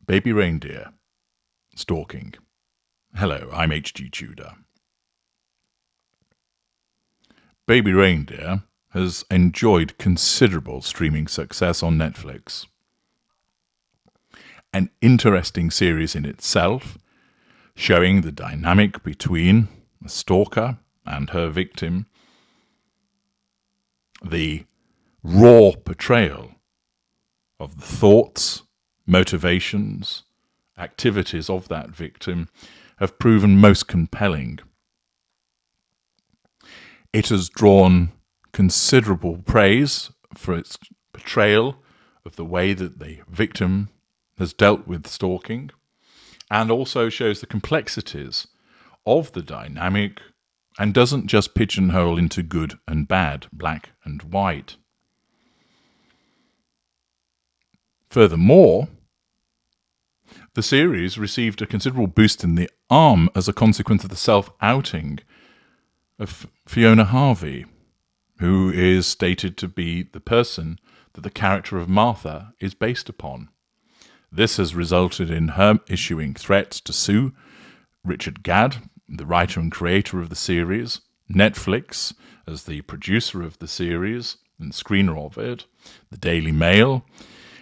Baby Reindeer, Stalking. Hello, I'm H.G. Tudor. Baby Reindeer has enjoyed considerable streaming success on Netflix. An interesting series in itself, showing the dynamic between a stalker and her victim, the raw portrayal of the thoughts, motivations, activities of that victim have proven most compelling. It has drawn considerable praise for its portrayal of the way that the victim has dealt with stalking, and also shows the complexities of the dynamic and doesn't just pigeonhole into good and bad, black and white. Furthermore, the series received a considerable boost in the arm as a consequence of the self-outing of Fiona Harvey, who is stated to be the person that the character of Martha is based upon. This has resulted in her issuing threats to sue Richard Gadd, the writer and creator of the series, Netflix as the producer of the series and screener of it, the Daily Mail,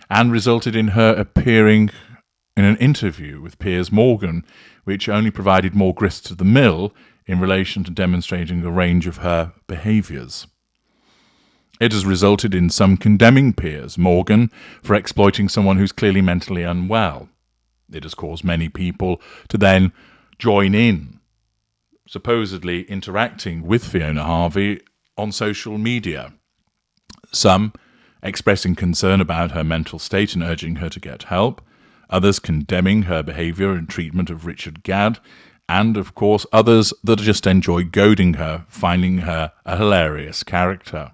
and resulted in her appearing in an interview with Piers Morgan, which only provided more grist to the mill in relation to demonstrating a range of her behaviours. It has resulted in some condemning Piers Morgan for exploiting someone who's clearly mentally unwell. It has caused many people to then join in, supposedly interacting with Fiona Harvey on social media. Some expressing concern about her mental state and urging her to get help, others condemning her behaviour and treatment of Richard Gadd, and, of course, others that just enjoy goading her, finding her a hilarious character.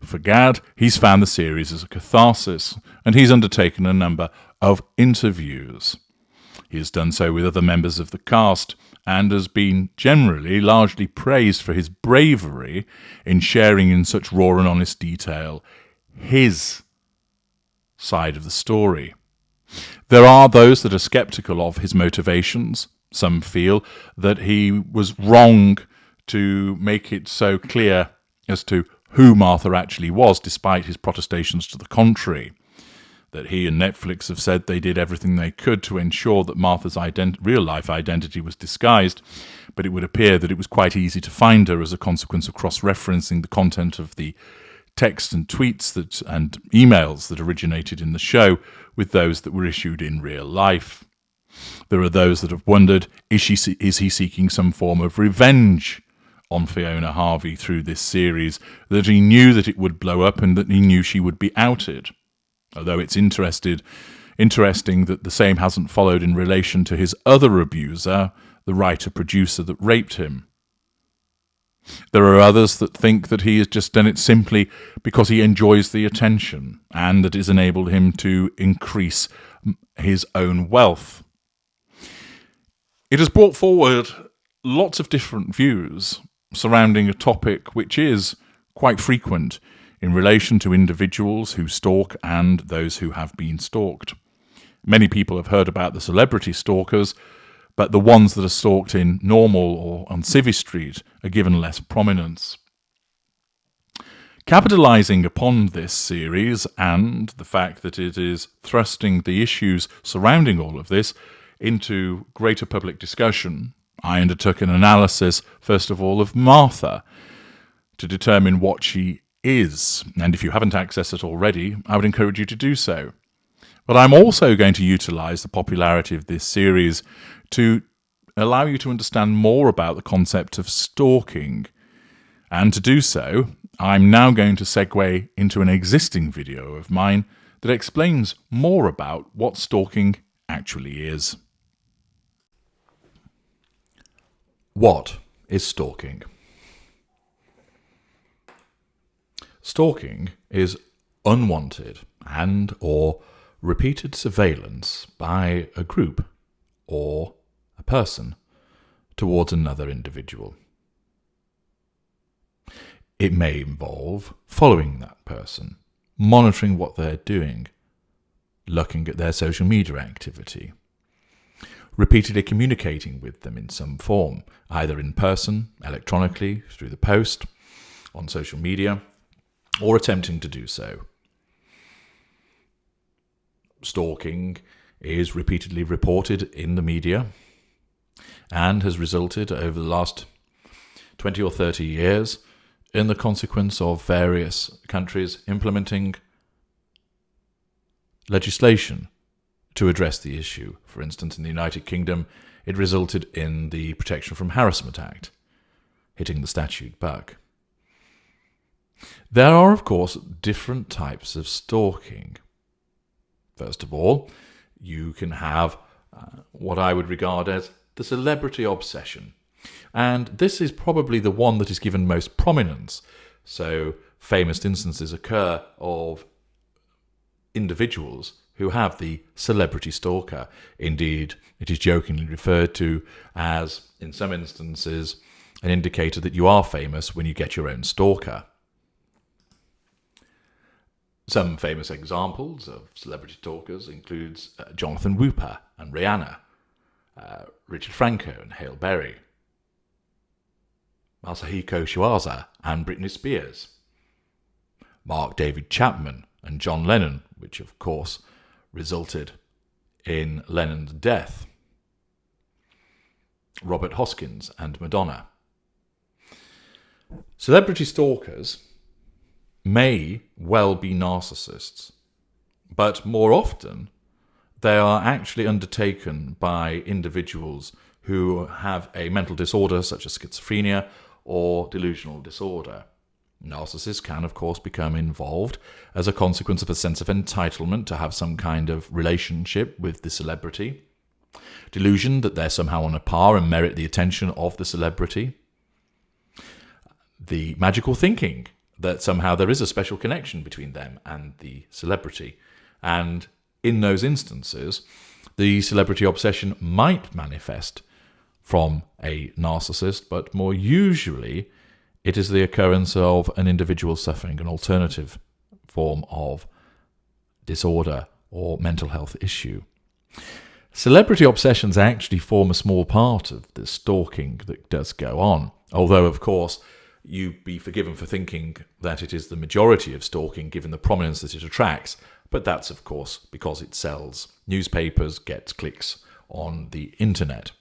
For Gadd, he's found the series as a catharsis, and he's undertaken a number of interviews. He has done so with other members of the cast, and has been generally largely praised for his bravery in sharing in such raw and honest detail his side of the story. There are those that are sceptical of his motivations. Some feel that he was wrong to make it so clear as to who Martha actually was, despite his protestations to the contrary. That he and Netflix have said they did everything they could to ensure that Martha's real-life identity was disguised, but it would appear that it was quite easy to find her as a consequence of cross-referencing the content of the texts and tweets and emails that originated in the show with those that were issued in real life. There are those that have wondered, is he seeking some form of revenge on Fiona Harvey through this series, that he knew that it would blow up and that he knew she would be outed? Although it's interesting that the same hasn't followed in relation to his other abuser, the writer-producer that raped him. There are others that think that he has just done it simply because he enjoys the attention and that it's enabled him to increase his own wealth. It has brought forward lots of different views surrounding a topic which is quite frequent in relation to individuals who stalk and those who have been stalked. Many people have heard about the celebrity stalkers, but the ones that are stalked in normal or on Civvy Street are given less prominence. Capitalising upon this series and the fact that it is thrusting the issues surrounding all of this into greater public discussion, I undertook an analysis, first of all, of Martha to determine what she is. And if you haven't accessed it already, I would encourage you to do so. But I'm also going to utilise the popularity of this series to allow you to understand more about the concept of stalking. And to do so, I'm now going to segue into an existing video of mine that explains more about what stalking actually is. What is stalking? Stalking is unwanted and/or repeated surveillance by a group or a person towards another individual. It may involve following that person, monitoring what they're doing, looking at their social media activity, repeatedly communicating with them in some form, either in person, electronically, through the post, on social media, or attempting to do so. Stalking is repeatedly reported in the media and has resulted over the last 20 or 30 years in the consequence of various countries implementing legislation to address the issue. For instance, in the United Kingdom, it resulted in the Protection from Harassment Act, hitting the statute bug. There are, of course, different types of stalking. First of all, you can have what I would regard as the celebrity obsession. And this is probably the one that is given most prominence. So famous instances occur of individuals who have the celebrity stalker. Indeed, it is jokingly referred to as, in some instances, an indicator that you are famous when you get your own stalker. Some famous examples of celebrity stalkers includes Jonathan Whooper and Rihanna, Richard Franco and Hale Berry, Masahiko Chiwaza and Britney Spears, Mark David Chapman and John Lennon, which of course resulted in Lennon's death, Robert Hoskins and Madonna. Celebrity stalkers may well be narcissists, but more often they are actually undertaken by individuals who have a mental disorder such as schizophrenia or delusional disorder. Narcissists can, of course, become involved as a consequence of a sense of entitlement to have some kind of relationship with the celebrity, delusion that they're somehow on a par and merit the attention of the celebrity, the magical thinking that somehow there is a special connection between them and the celebrity. And in those instances, the celebrity obsession might manifest from a narcissist, but more usually it is the occurrence of an individual suffering an alternative form of disorder or mental health issue. Celebrity obsessions actually form a small part of the stalking that does go on, although, of course, you'd be forgiven for thinking that it is the majority of stalking given the prominence that it attracts, but that's, of course, because it sells newspapers, gets clicks on the internet.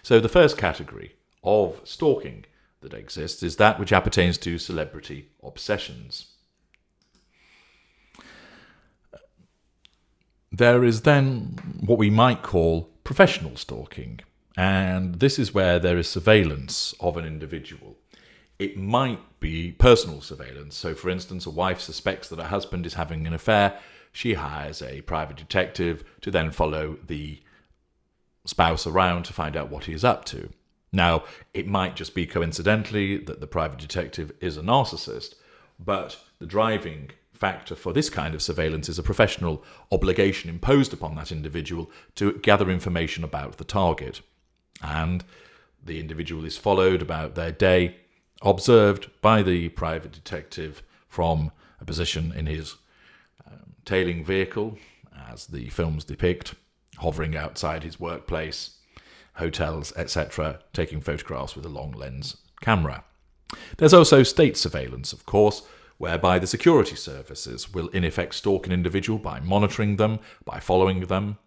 So the first category of stalking that exists is that which appertains to celebrity obsessions. There is then what we might call professional stalking, and this is where there is surveillance of an individual. It might be personal surveillance. So, for instance, a wife suspects that her husband is having an affair. She hires a private detective to then follow the spouse around to find out what he is up to. Now, it might just be coincidentally that the private detective is a narcissist, but the driving factor for this kind of surveillance is a professional obligation imposed upon that individual to gather information about the target. And the individual is followed about their day, observed by the private detective from a position in his tailing vehicle, as the films depict, hovering outside his workplace, hotels, etc., taking photographs with a long lens camera. There's also state surveillance, of course, whereby the security services will in effect stalk an individual by monitoring them, by following them,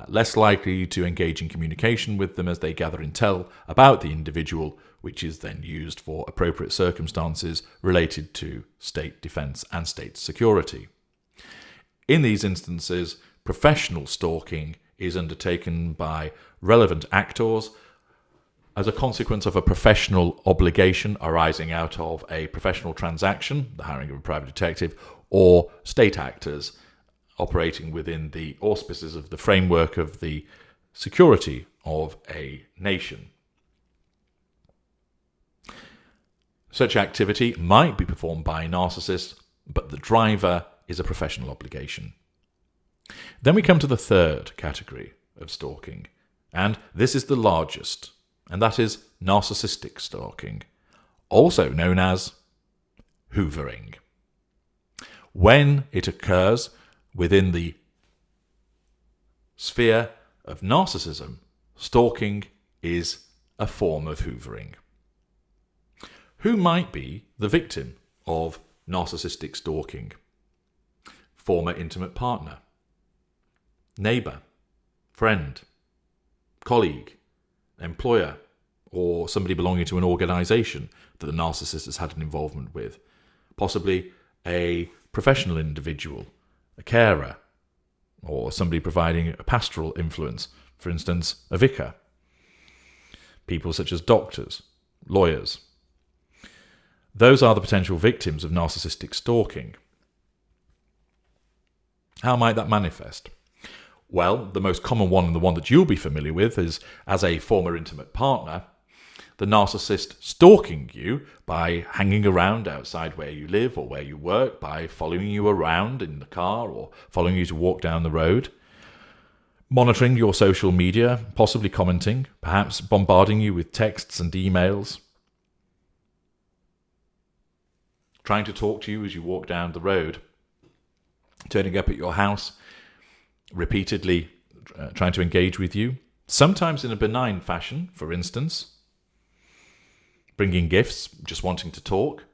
less likely to engage in communication with them as they gather intel about the individual, which is then used for appropriate circumstances related to state defence and state security. In these instances, professional stalking is undertaken by relevant actors as a consequence of a professional obligation arising out of a professional transaction, the hiring of a private detective, or state actors operating within the auspices of the framework of the security of a nation. Such activity might be performed by a narcissist, but the driver is a professional obligation. Then we come to the third category of stalking, and this is the largest, and that is narcissistic stalking, also known as hoovering. When it occurs, within the sphere of narcissism, stalking is a form of hoovering. Who might be the victim of narcissistic stalking? Former intimate partner, neighbour, friend, colleague, employer, or somebody belonging to an organisation that the narcissist has had an involvement with. Possibly a professional individual, a carer, or somebody providing a pastoral influence, for instance, a vicar. People such as doctors, lawyers. Those are the potential victims of narcissistic stalking. How might that manifest? Well, the most common one, and the one that you'll be familiar with, is as a former intimate partner, the narcissist stalking you by hanging around outside where you live or where you work, by following you around in the car or following you to walk down the road, monitoring your social media, possibly commenting, perhaps bombarding you with texts and emails, trying to talk to you as you walk down the road, turning up at your house, repeatedly trying to engage with you, sometimes in a benign fashion, for instance, bringing gifts, just wanting to talk,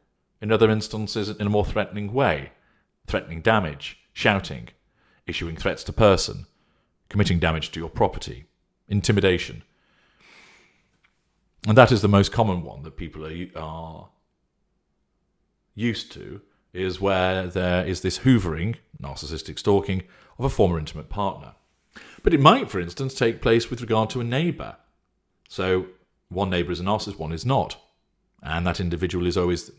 in other instances in a more threatening way, threatening damage, shouting, issuing threats to person, committing damage to your property, intimidation. And that is the most common one that people are used to, is where there is this hoovering, narcissistic stalking, of a former intimate partner. But it might, for instance, take place with regard to a neighbour. So one neighbour is a narcissist, one is not. And that individual is always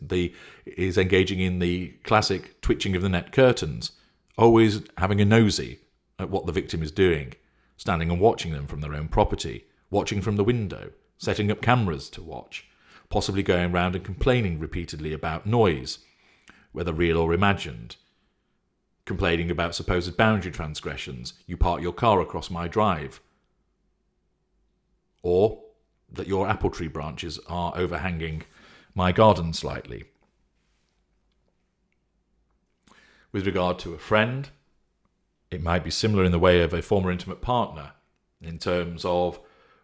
is engaging in the classic twitching of the net curtains, always having a nosy at what the victim is doing, standing and watching them from their own property, watching from the window, setting up cameras to watch, possibly going around and complaining repeatedly about noise, whether real or imagined, complaining about supposed boundary transgressions, you park your car across my drive, or that your apple tree branches are overhanging my garden slightly. With regard to a friend, it might be similar in the way of a former intimate partner, in terms of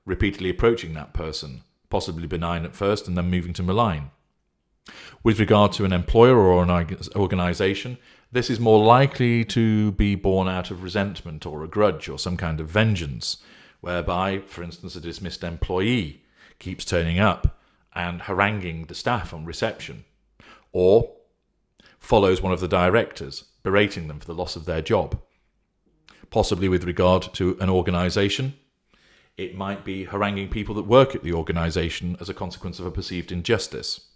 repeatedly approaching that person, possibly benign at first and then moving to malign. With regard to an employer or an organisation, this is more likely to be born out of resentment or a grudge or some kind of vengeance, whereby, for instance, a dismissed employee keeps turning up and haranguing the staff on reception, or follows one of the directors, berating them for the loss of their job. Possibly with regard to an organisation, it might be haranguing people that work at the organisation as a consequence of a perceived injustice.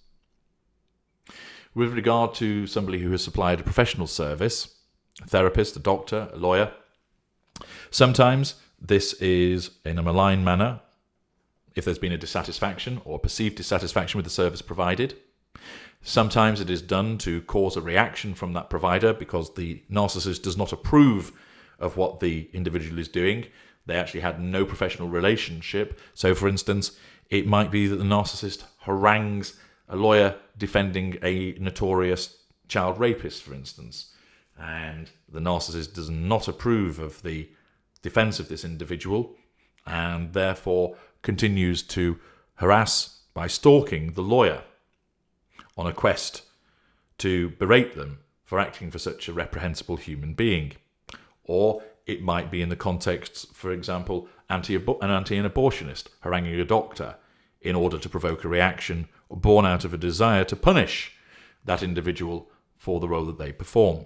With regard to somebody who has supplied a professional service, a therapist, a doctor, a lawyer, sometimes this is in a malign manner, if there's been a dissatisfaction or perceived dissatisfaction with the service provided. Sometimes it is done to cause a reaction from that provider because the narcissist does not approve of what the individual is doing. They actually had no professional relationship. So, for instance, it might be that the narcissist harangues a lawyer defending a notorious child rapist, for instance, and the narcissist does not approve of the defense of this individual and therefore continues to harass by stalking the lawyer on a quest to berate them for acting for such a reprehensible human being. Or it might be in the context, for example, an anti-abortionist haranguing a doctor in order to provoke a reaction born out of a desire to punish that individual for the role that they perform.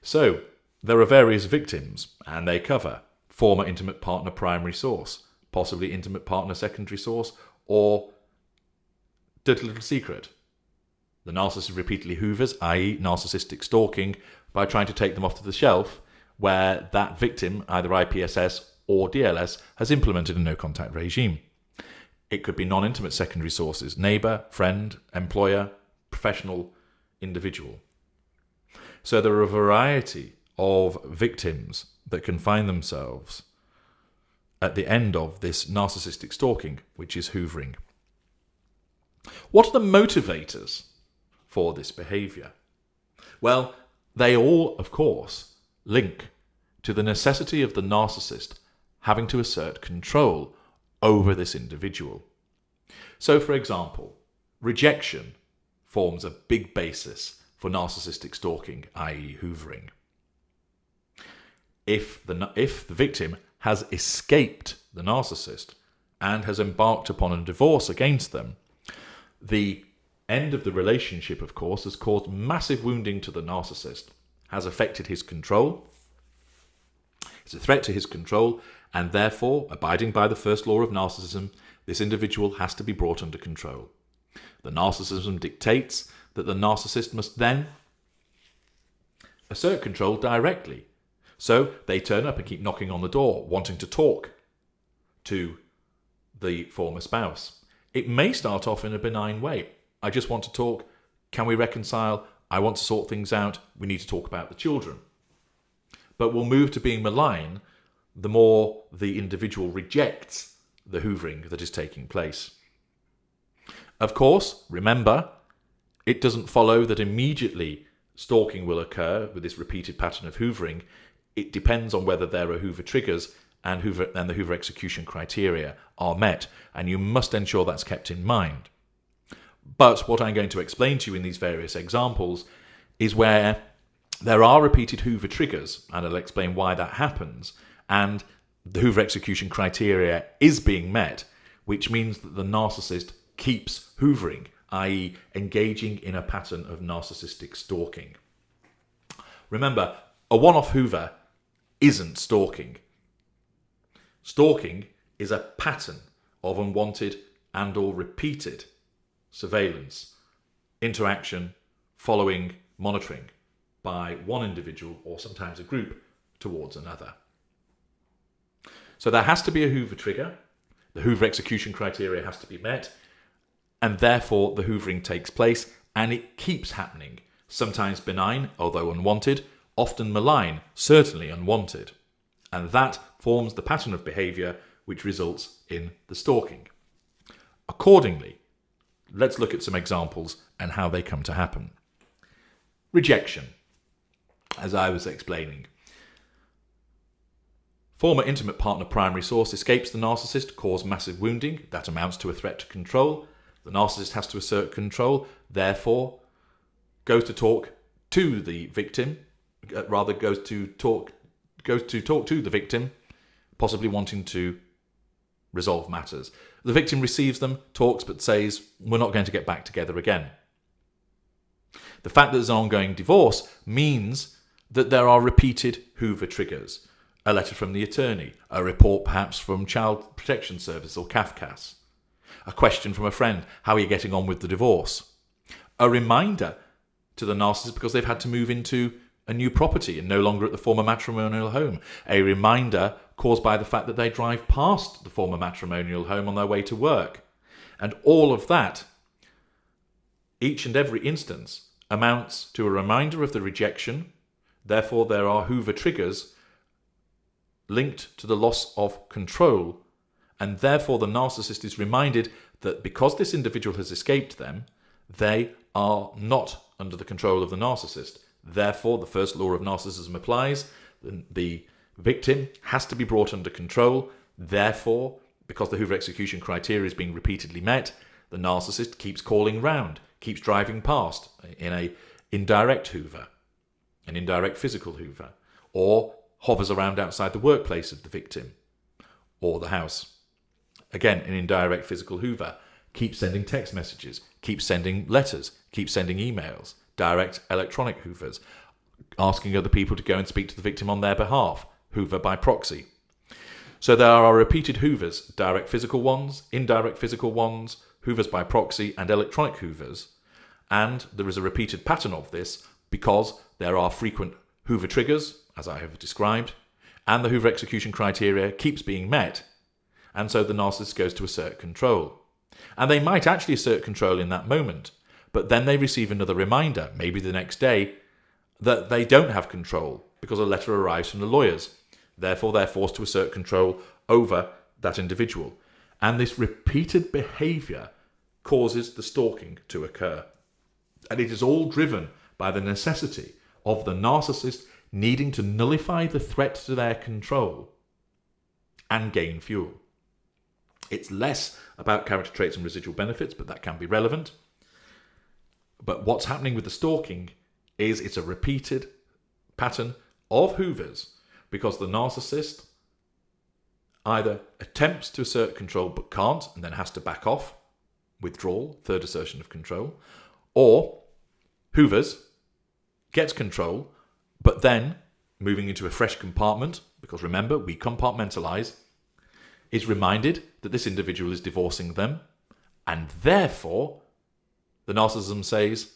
So, there are various victims, and they cover former intimate partner primary source, possibly intimate partner secondary source, or dirty little secret. The narcissist repeatedly hoovers, i.e. narcissistic stalking, by trying to take them off to the shelf where that victim, either IPSS or DLS, has implemented a no-contact regime. It could be non-intimate secondary sources, neighbour, friend, employer, professional, individual. So there are a variety of victims that can find themselves at the end of this narcissistic stalking, which is hoovering. What are the motivators for this behaviour? Well, they all, of course, link to the necessity of the narcissist having to assert control over this individual. So, for example, rejection forms a big basis for narcissistic stalking, i.e. hoovering. If the victim has escaped the narcissist and has embarked upon a divorce against them, the end of the relationship, of course, has caused massive wounding to the narcissist, has affected his control, it's a threat to his control, and therefore, abiding by the first law of narcissism, this individual has to be brought under control. The narcissism dictates that the narcissist must then assert control directly. So they turn up and keep knocking on the door, wanting to talk to the former spouse. It may start off in a benign way. I just want to talk. Can we reconcile? I want to sort things out. We need to talk about the children. But will move to being malign the more the individual rejects the hoovering that is taking place. Of course, remember, it doesn't follow that immediately stalking will occur with this repeated pattern of hoovering. It depends on whether there are Hoover triggers and the Hoover execution criteria are met, and you must ensure that's kept in mind. But what I'm going to explain to you in these various examples is where there are repeated Hoover triggers, and I'll explain why that happens, and the Hoover execution criteria is being met, which means that the narcissist keeps hoovering, i.e. engaging in a pattern of narcissistic stalking. Remember, a one-off hoover isn't stalking. Stalking is a pattern of unwanted and or repeated surveillance, interaction, following, monitoring by one individual or sometimes a group towards another. So there has to be a Hoover trigger, the Hoover execution criteria has to be met, and therefore the hoovering takes place, and it keeps happening, sometimes benign, although unwanted, often malign, certainly unwanted. And that forms the pattern of behaviour which results in the stalking. Accordingly, let's look at some examples and how they come to happen. Rejection, as I was explaining. Former intimate partner primary source escapes the narcissist, cause massive wounding. That amounts to a threat to control. The narcissist has to assert control, therefore goes to talk to the victim, goes to talk to the victim, possibly wanting to resolve matters. The victim receives them, talks, but says, we're not going to get back together again. The fact that there's an ongoing divorce means that there are repeated Hoover triggers. A letter from the attorney, a report perhaps from Child Protection Service or CAFCAS, a question from a friend, how are you getting on with the divorce? A reminder to the narcissist because they've had to move into a new property and no longer at the former matrimonial home. A reminder caused by the fact that they drive past the former matrimonial home on their way to work. And all of that, each and every instance, amounts to a reminder of the rejection. Therefore, there are Hoover triggers linked to the loss of control, and therefore the narcissist is reminded that because this individual has escaped them, they are not under the control of the narcissist. Therefore, the first law of narcissism applies. The victim has to be brought under control. Therefore, because the Hoover execution criteria is being repeatedly met, the narcissist keeps calling round, keeps driving past in an indirect Hoover, an indirect physical Hoover, or hovers around outside the workplace of the victim or the house. Again, an indirect physical Hoover. Keeps sending text messages, keeps sending letters, keeps sending emails, direct electronic Hoovers, asking other people to go and speak to the victim on their behalf, Hoover by proxy. So there are repeated Hoovers, direct physical ones, indirect physical ones, Hoovers by proxy, and electronic Hoovers. And there is a repeated pattern of this because there are frequent Hoover triggers, as I have described, and the Hoover execution criteria keeps being met, and so the narcissist goes to assert control. And they might actually assert control in that moment, but then they receive another reminder, maybe the next day, that they don't have control because a letter arrives from the lawyers. Therefore, they're forced to assert control over that individual. And this repeated behaviour causes the stalking to occur. And it is all driven by the necessity of the narcissist needing to nullify the threat to their control and gain fuel. It's less about character traits and residual benefits, but that can be relevant. But what's happening with the stalking is it's a repeated pattern of hoovers, because the narcissist either attempts to assert control but can't and then has to back off, withdrawal, third assertion of control, or hoovers, gets control, but then moving into a fresh compartment, because remember, we compartmentalize, is reminded that this individual is divorcing them, and therefore the narcissism says,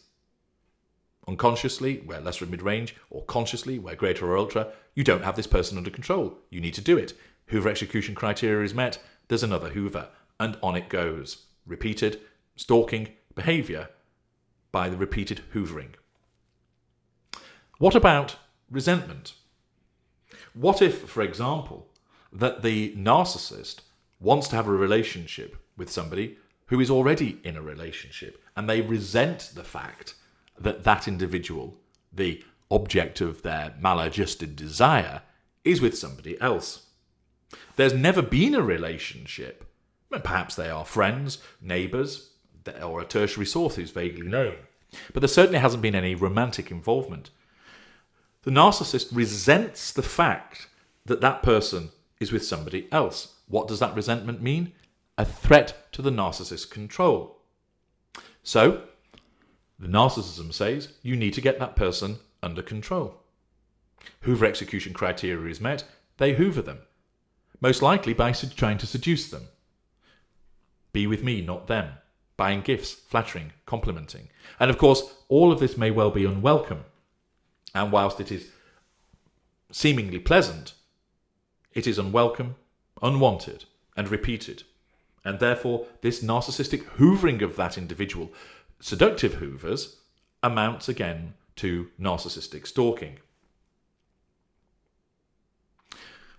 unconsciously, where lesser and mid-range, or consciously, where greater or ultra, you don't have this person under control. You need to do it. Hoover execution criteria is met, there's another Hoover, and on it goes. Repeated stalking behaviour by the repeated hoovering. What about resentment? What if, for example, that the narcissist wants to have a relationship with somebody who is already in a relationship, and they resent the fact that that individual, the object of their maladjusted desire, is with somebody else? There's never been a relationship. Perhaps they are friends, neighbours, or a tertiary source who's vaguely known. But there certainly hasn't been any romantic involvement. The narcissist resents the fact that that person is with somebody else. What does that resentment mean? A threat to the narcissist's control. So, the narcissism says you need to get that person under control. Hoover execution criteria is met, they hoover them. Most likely by trying to seduce them. Be with me, not them. Buying gifts, flattering, complimenting. And of course, all of this may well be unwelcome. And whilst it is seemingly pleasant, it is unwelcome, unwanted, and repeated. And therefore, this narcissistic hoovering of that individual, seductive hoovers, amounts again to narcissistic stalking.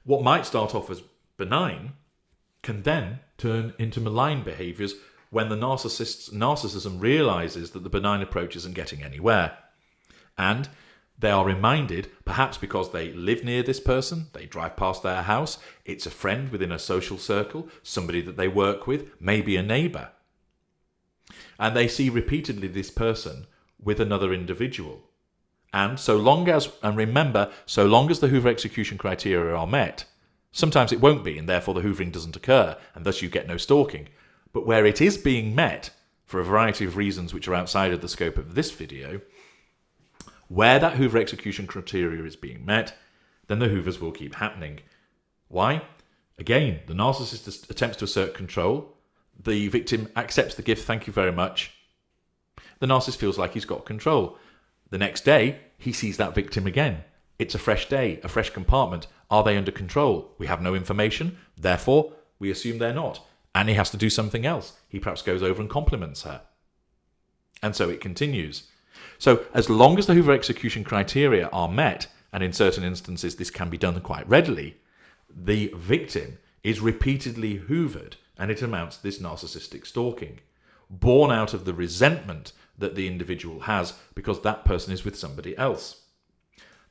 What might start off as benign can then turn into malign behaviours when the narcissist's narcissism realises that the benign approach isn't getting anywhere. And they are reminded, perhaps because they live near this person, they drive past their house, it's a friend within a social circle, somebody that they work with, maybe a neighbour. And they see repeatedly this person with another individual. And remember, so long as the Hoover execution criteria are met, sometimes it won't be, and therefore the hoovering doesn't occur, and thus you get no stalking. But where it is being met, for a variety of reasons which are outside of the scope of this video, where that Hoover execution criteria is being met, then the hoovers will keep happening. Why? Again, the narcissist attempts to assert control. The victim accepts the gift, thank you very much. The narcissist feels like he's got control. The next day, he sees that victim again. It's a fresh day, a fresh compartment. Are they under control? We have no information, therefore we assume they're not. And he has to do something else. He perhaps goes over and compliments her. And so it continues. So as long as the Hoover execution criteria are met, and in certain instances this can be done quite readily, the victim is repeatedly hoovered, and it amounts to this narcissistic stalking, born out of the resentment that the individual has because that person is with somebody else.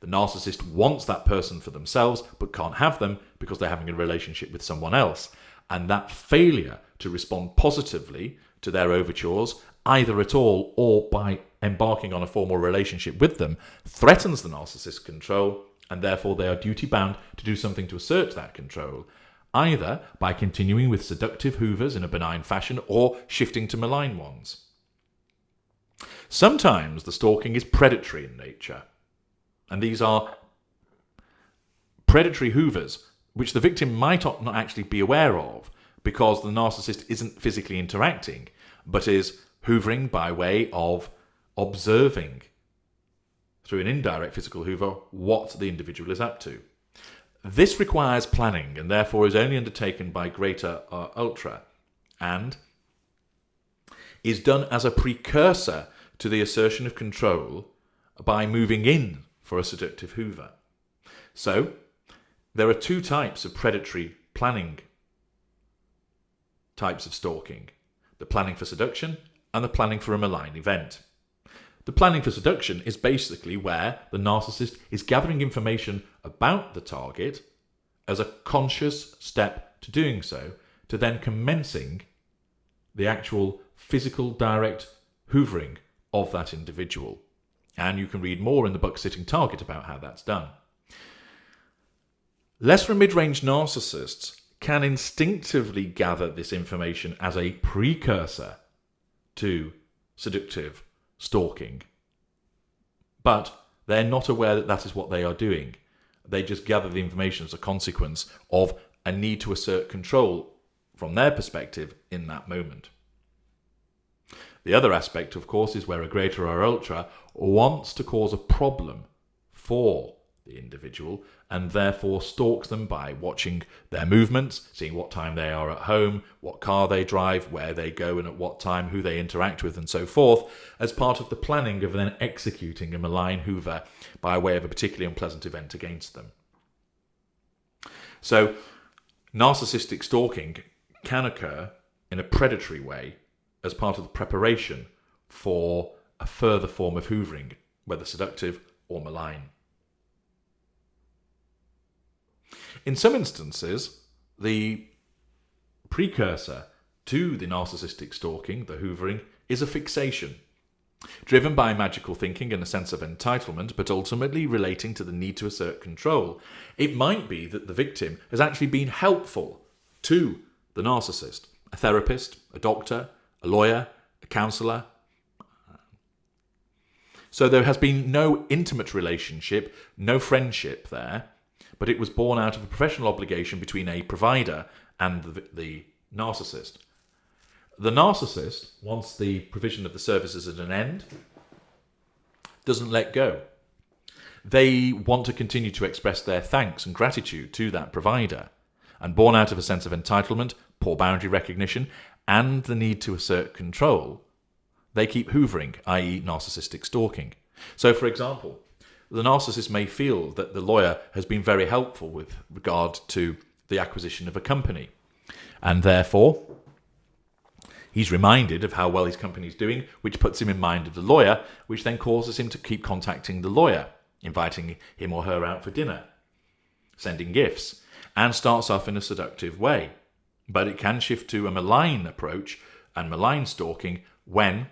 The narcissist wants that person for themselves, but can't have them because they're having a relationship with someone else. And that failure to respond positively to their overtures, either at all or by embarking on a formal relationship with them, threatens the narcissist's control, and therefore they are duty-bound to do something to assert that control, either by continuing with seductive hoovers in a benign fashion or shifting to malign ones. Sometimes the stalking is predatory in nature, and these are predatory hoovers which the victim might not actually be aware of because the narcissist isn't physically interacting, but is hoovering by way of observing through an indirect physical hoover what the individual is up to. This requires planning and therefore is only undertaken by greater or ultra, and is done as a precursor to the assertion of control by moving in for a seductive hoover. So, there are two types of predatory planning types of stalking: the planning for seduction and the planning for a malign event. The planning for seduction is basically where the narcissist is gathering information about the target as a conscious step to doing so, to then commencing the actual physical direct hoovering of that individual. And you can read more in the book Sitting Target about how that's done. Less from mid-range narcissists can instinctively gather this information as a precursor to seductive stalking. But they're not aware that that is what they are doing. They just gather the information as a consequence of a need to assert control from their perspective in that moment. The other aspect, of course, is where a greater or ultra wants to cause a problem for the individual and therefore stalks them by watching their movements, seeing what time they are at home, what car they drive, where they go and at what time, who they interact with and so forth, as part of the planning of then executing a malign hoover by way of a particularly unpleasant event against them. So, narcissistic stalking can occur in a predatory way as part of the preparation for a further form of hoovering, whether seductive or malign. In some instances, the precursor to the narcissistic stalking, the hoovering, is a fixation, driven by magical thinking and a sense of entitlement, but ultimately relating to the need to assert control. It might be that the victim has actually been helpful to the narcissist, a therapist, a doctor, a lawyer, a counsellor. So there has been no intimate relationship, no friendship there, but it was born out of a professional obligation between a provider and the narcissist. The narcissist, once the provision of the service is at an end, doesn't let go. They want to continue to express their thanks and gratitude to that provider, and born out of a sense of entitlement, poor boundary recognition, and the need to assert control, they keep hoovering, i.e. narcissistic stalking. So, for example, the narcissist may feel that the lawyer has been very helpful with regard to the acquisition of a company, and therefore he's reminded of how well his company is doing, which puts him in mind of the lawyer, which then causes him to keep contacting the lawyer, inviting him or her out for dinner, sending gifts, and starts off in a seductive way. But it can shift to a malign approach and malign stalking when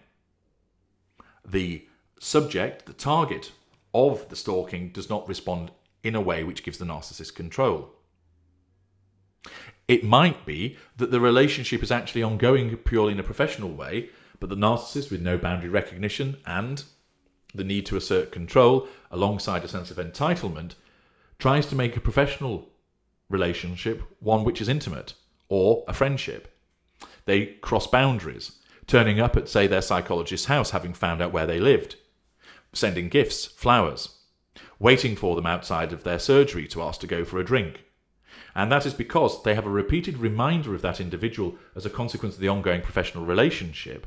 the subject, the target of the stalking, does not respond in a way which gives the narcissist control. It might be that the relationship is actually ongoing purely in a professional way, but the narcissist, with no boundary recognition and the need to assert control alongside a sense of entitlement, tries to make a professional relationship one which is intimate, or a friendship. They cross boundaries, turning up at, say, their psychologist's house having found out where they lived, sending gifts, flowers, waiting for them outside of their surgery to ask to go for a drink. And that is because they have a repeated reminder of that individual as a consequence of the ongoing professional relationship.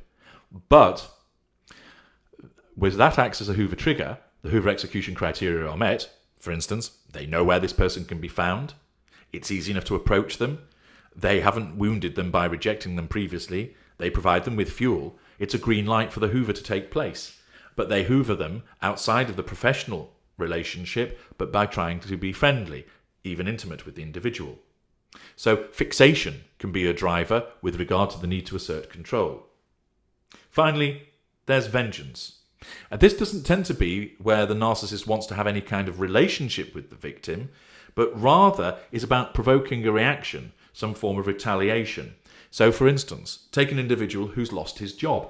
But with that acts as a Hoover trigger, the Hoover execution criteria are met. For instance, they know where this person can be found. It's easy enough to approach them. They haven't wounded them by rejecting them previously. They provide them with fuel. It's a green light for the Hoover to take place. But they hoover them outside of the professional relationship, but by trying to be friendly, even intimate with the individual. So fixation can be a driver with regard to the need to assert control. Finally, there's vengeance. And this doesn't tend to be where the narcissist wants to have any kind of relationship with the victim, but rather is about provoking a reaction, some form of retaliation. So, for instance, take an individual who's lost his job.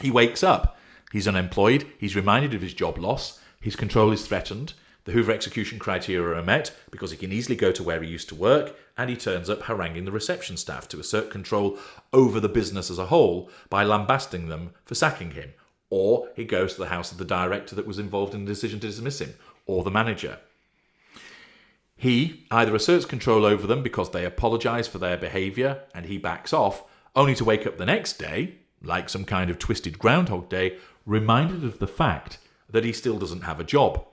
He wakes up, he's unemployed, he's reminded of his job loss, his control is threatened, the Hoover execution criteria are met because he can easily go to where he used to work, and he turns up haranguing the reception staff to assert control over the business as a whole by lambasting them for sacking him. Or he goes to the house of the director that was involved in the decision to dismiss him, or the manager. He either asserts control over them because they apologise for their behaviour and he backs off, only to wake up the next day, like some kind of twisted Groundhog Day, reminded of the fact that he still doesn't have a job.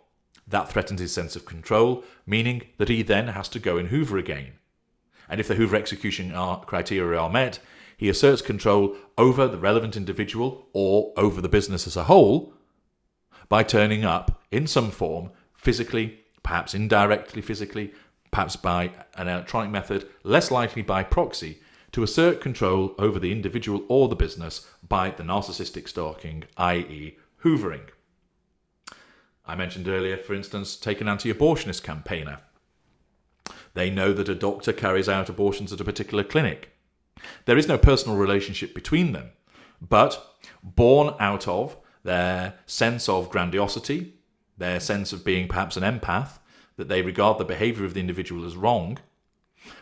That threatens his sense of control, meaning that he then has to go and hoover again. And if the Hoover execution criteria are met, He asserts control over the relevant individual or over the business as a whole by turning up in some form, physically, perhaps indirectly physically, perhaps by an electronic method, less likely by proxy, to assert control over the individual or the business by the narcissistic stalking, i.e. hoovering. I mentioned earlier, for instance, take an anti-abortionist campaigner. They know that a doctor carries out abortions at a particular clinic. There is no personal relationship between them, but born out of their sense of grandiosity, their sense of being perhaps an empath, that they regard the behaviour of the individual as wrong,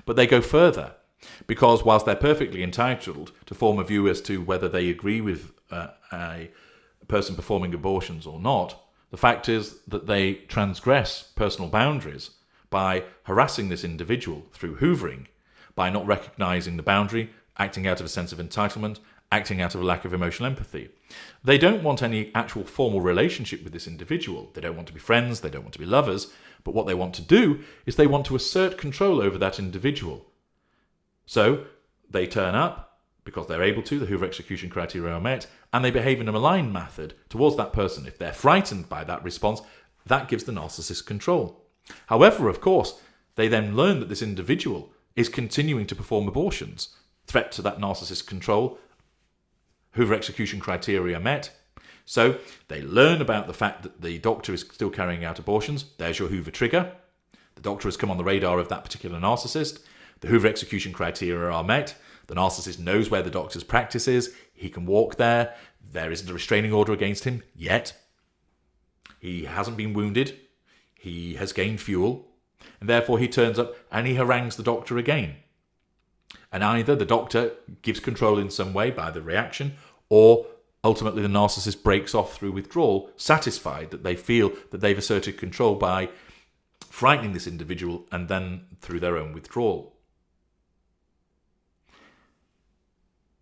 but they go further, because whilst they're perfectly entitled to form a view as to whether they agree with a person performing abortions or not, the fact is that they transgress personal boundaries by harassing this individual through hoovering, by not recognising the boundary, acting out of a sense of entitlement, acting out of a lack of emotional empathy. They don't want any actual formal relationship with this individual. They don't want to be friends, they don't want to be lovers, but what they want to do is they want to assert control over that individual. So they turn up because they're able to, the Hoover execution criteria are met, and they behave in a malign method towards that person. If they're frightened by that response, that gives the narcissist control. However, of course, they then learn that this individual is continuing to perform abortions. Threat to that narcissist control, Hoover execution criteria met. So they learn about the fact that the doctor is still carrying out abortions. There's your Hoover trigger. The doctor has come on the radar of that particular narcissist. The Hoover execution criteria are met. The narcissist knows where the doctor's practice is. He can walk there. There isn't a restraining order against him yet. He hasn't been wounded. He has gained fuel. And therefore he turns up and he harangues the doctor again. And either the doctor gives control in some way by the reaction, or ultimately the narcissist breaks off through withdrawal, satisfied that they feel that they've asserted control by frightening this individual and then through their own withdrawal.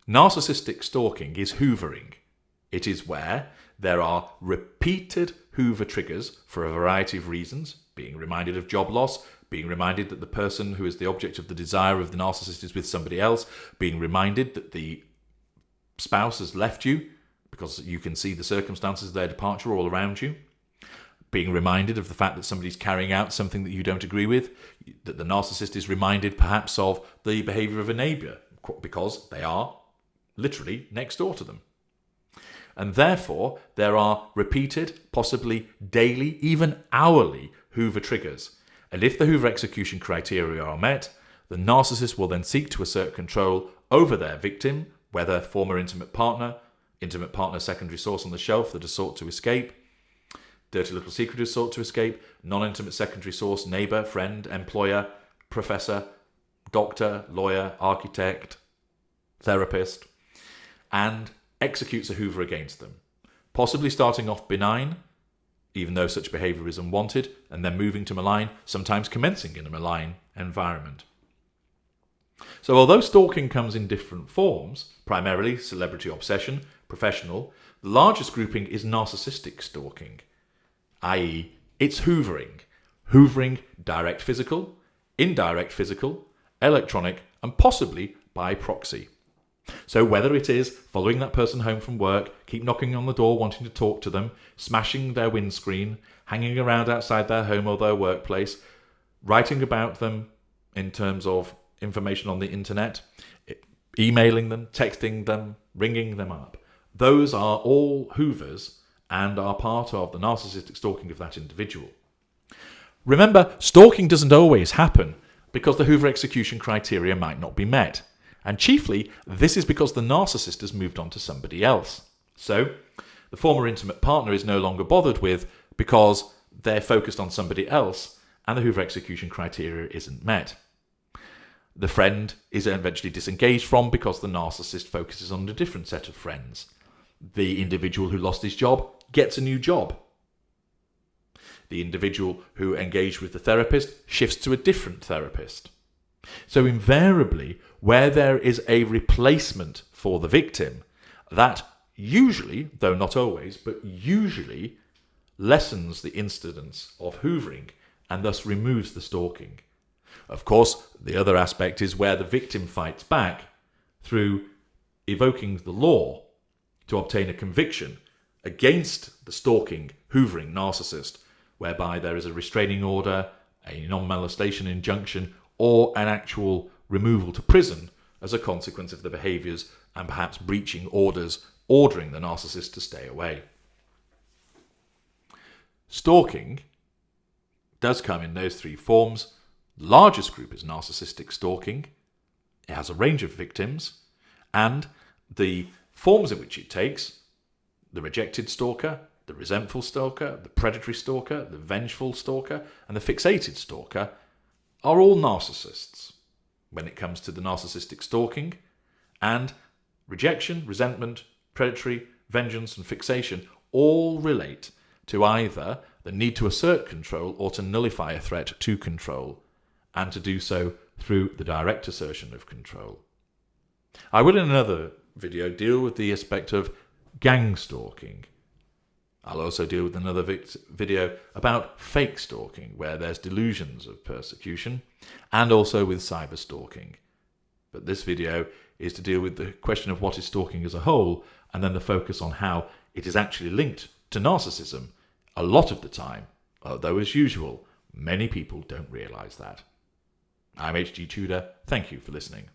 Narcissistic stalking is hoovering. It is where there are repeated Hoover triggers for a variety of reasons, being reminded of job loss, being reminded that the person who is the object of the desire of the narcissist is with somebody else, being reminded that the spouse has left you because you can see the circumstances of their departure all around you, being reminded of the fact that somebody's carrying out something that you don't agree with, that the narcissist is reminded perhaps of the behaviour of a neighbour because they are literally next door to them. And therefore, there are repeated, possibly daily, even hourly Hoover triggers. And if the Hoover execution criteria are met, the narcissist will then seek to assert control over their victim, whether former intimate partner secondary source on the shelf that has sought to escape, dirty little secret has sought to escape, non-intimate secondary source, neighbour, friend, employer, professor, doctor, lawyer, architect, therapist, and executes a Hoover against them, possibly starting off benign, even though such behaviour is unwanted, and then moving to malign, sometimes commencing in a malign environment. So although stalking comes in different forms, primarily celebrity obsession, professional, the largest grouping is narcissistic stalking, i.e. it's hoovering. Hoovering direct physical, indirect physical, electronic, and possibly by proxy. So whether it is following that person home from work, keep knocking on the door wanting to talk to them, smashing their windscreen, hanging around outside their home or their workplace, writing about them in terms of information on the internet, emailing them, texting them, ringing them up. Those are all hoovers and are part of the narcissistic stalking of that individual. Remember, stalking doesn't always happen because the Hoover execution criteria might not be met. And chiefly, this is because the narcissist has moved on to somebody else. So, the former intimate partner is no longer bothered with because they're focused on somebody else and the Hoover execution criteria isn't met. The friend is eventually disengaged from because the narcissist focuses on a different set of friends. The individual who lost his job gets a new job. The individual who engaged with the therapist shifts to a different therapist. So invariably, where there is a replacement for the victim, that usually, though not always, but usually lessens the incidence of hoovering and thus removes the stalking. Of course, the other aspect is where the victim fights back through evoking the law to obtain a conviction against the stalking, hoovering narcissist, whereby there is a restraining order, a non-molestation injunction, or an actual removal to prison as a consequence of the behaviours and perhaps breaching orders ordering the narcissist to stay away. Stalking does come in those three forms. The largest group is narcissistic stalking. It has a range of victims, and the forms in which it takes, the rejected stalker, the resentful stalker, the predatory stalker, the vengeful stalker, and the fixated stalker, are all narcissists when it comes to the narcissistic stalking. And rejection, resentment, predatory, vengeance, and fixation all relate to either the need to assert control or to nullify a threat to control, and to do so through the direct assertion of control. I will in another video deal with the aspect of gang stalking. I'll also deal with another video about fake stalking, where there's delusions of persecution, and also with cyber stalking. But this video is to deal with the question of what is stalking as a whole, and then the focus on how it is actually linked to narcissism a lot of the time, although as usual, many people don't realise that. I'm H.G. Tudor. Thank you for listening.